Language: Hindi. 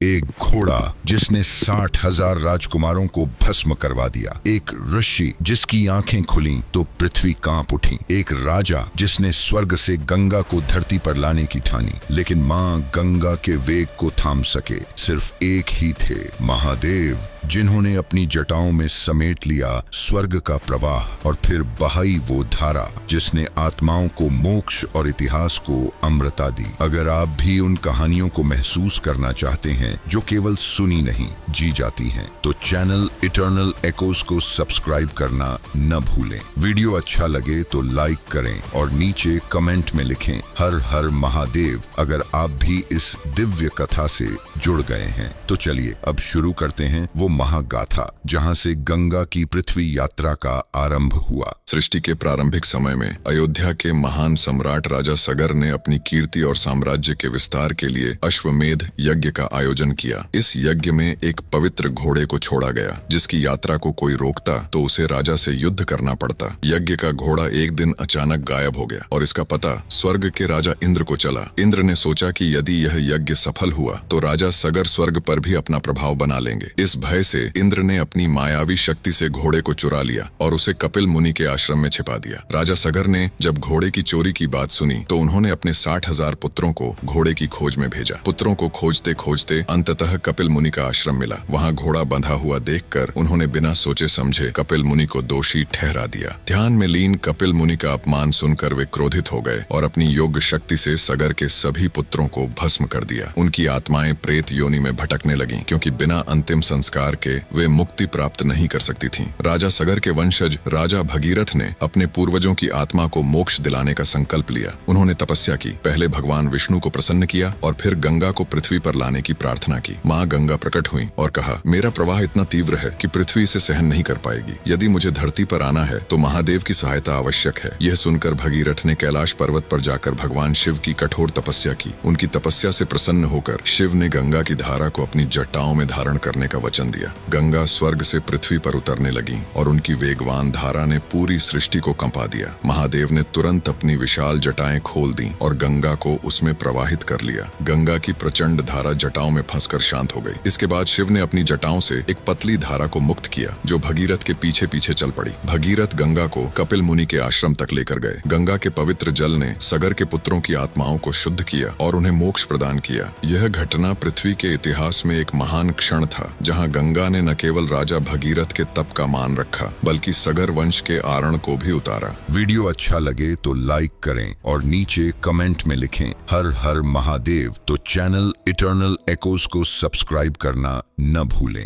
एक घोड़ा जिसने 60,000 राजकुमारों को भस्म करवा दिया, एक ऋषि जिसकी आंखें खुली तो पृथ्वी कांप उठी, एक राजा जिसने स्वर्ग से गंगा को धरती पर लाने की ठानी, लेकिन मां गंगा के वेग को थाम सके सिर्फ एक ही थे, महादेव, जिन्होंने अपनी जटाओं में समेट लिया स्वर्ग का प्रवाह और फिर बहाई वो धारा जिसने आत्माओं को मोक्ष और इतिहास को अमृता दी। अगर आप भी उन कहानियों को महसूस करना चाहते हैं जो केवल सुनी नहीं जी जाती हैं, तो चैनल इटर्नल एकोस को सब्सक्राइब करना न भूलें। वीडियो अच्छा लगे तो लाइक करें और नीचे कमेंट में लिखें हर हर महादेव अगर आप भी इस दिव्य कथा से जुड़ गए हैं। तो चलिए अब शुरू करते हैं वो महागाथा जहां से गंगा की पृथ्वी यात्रा का आरंभ हुआ। सृष्टि के प्रारंभिक समय में अयोध्या के महान सम्राट राजा सगर ने अपनी कीर्ति और साम्राज्य के विस्तार के लिए अश्वमेध यज्ञ का आयोजन किया। इस यज्ञ में एक पवित्र घोड़े को छोड़ा गया, जिसकी यात्रा को कोई रोकता तो उसे राजा से युद्ध करना पड़ता। यज्ञ का घोड़ा एक दिन अचानक गायब हो गया और इसका पता स्वर्ग के राजा इंद्र को चला। इंद्र ने सोचा कि यदि यह यज्ञ सफल हुआ तो राजा सगर स्वर्ग पर भी अपना प्रभाव बना लेंगे। इस भय से इंद्र ने अपनी मायावी शक्ति से घोड़े को चुरा लिया और उसे कपिल मुनि के आश्रम में छिपा दिया। राजा सगर ने जब घोड़े की चोरी की बात सुनी तो उन्होंने अपने 60,000 पुत्रों को घोड़े की खोज में भेजा। पुत्रों को खोजते खोजते अंततः कपिल मुनि का आश्रम मिला। वहाँ घोड़ा बंधा हुआ देखकर उन्होंने बिना सोचे समझे कपिल मुनि को दोषी ठहरा दिया। ध्यान में लीन कपिल मुनि का अपमान सुनकर वे क्रोधित हो गए और अपनी योग्य शक्ति से सगर के सभी पुत्रों को भस्म कर दिया। उनकी आत्माएं प्रेत योनि में भटकने लगीं, क्योंकि बिना अंतिम संस्कार के वे मुक्ति प्राप्त नहीं कर सकती थीं। राजा सगर के वंशज राजा भगीरथ ने अपने पूर्वजों की आत्मा को मोक्ष दिलाने का संकल्प लिया। उन्होंने तपस्या की, पहले भगवान विष्णु को प्रसन्न किया और फिर गंगा को पृथ्वी पर लाने की प्रार्थना की। माँ गंगा प्रकट हुई और कहा, मेरा प्रवाह इतना तीव्र है कि पृथ्वी इसे सहन नहीं कर पाएगी। यदि मुझे धरती पर आना है तो महादेव की सहायता आवश्यक है। यह सुनकर भगीरथ ने कैलाश पर्वत पर जाकर भगवान शिव की कठोर तपस्या की। उनकी तपस्या से प्रसन्न होकर शिव ने गंगा की धारा को अपनी जटाओं में धारण करने का वचन दिया। गंगा स्वर्ग से पृथ्वी पर उतरने लगी और उनकी वेगवान धारा ने पूरी सृष्टि को कंपा दिया। महादेव ने तुरंत अपनी विशाल जटाएं खोल दी और गंगा को उसमें प्रवाहित कर लिया। गंगा की प्रचंड धारा जटाओं में फंसकर शांत हो गई। इसके बाद शिव ने अपनी जटाओं से एक पतली धारा को मुक्त किया जो भगीरथ के पीछे पीछे चल पड़ी। भगीरथ गंगा को कपिल मुनि के आश्रम तक लेकर गए। गंगा के पवित्र जल ने सगर के पुत्रों की आत्माओं को शुद्ध किया और उन्हें मोक्ष प्रदान किया। यह घटना पृथ्वी के इतिहास में एक महान क्षण था, जहाँ गंगा ने न केवल राजा भगीरथ के तप का मान रखा बल्कि सगर वंश के आरण को भी उतारा। वीडियो अच्छा लगे तो लाइक करें और नीचे कमेंट में लिखें हर हर महादेव। तो चैनल इटर्नल एकोस को सब्सक्राइब करना न भूलें।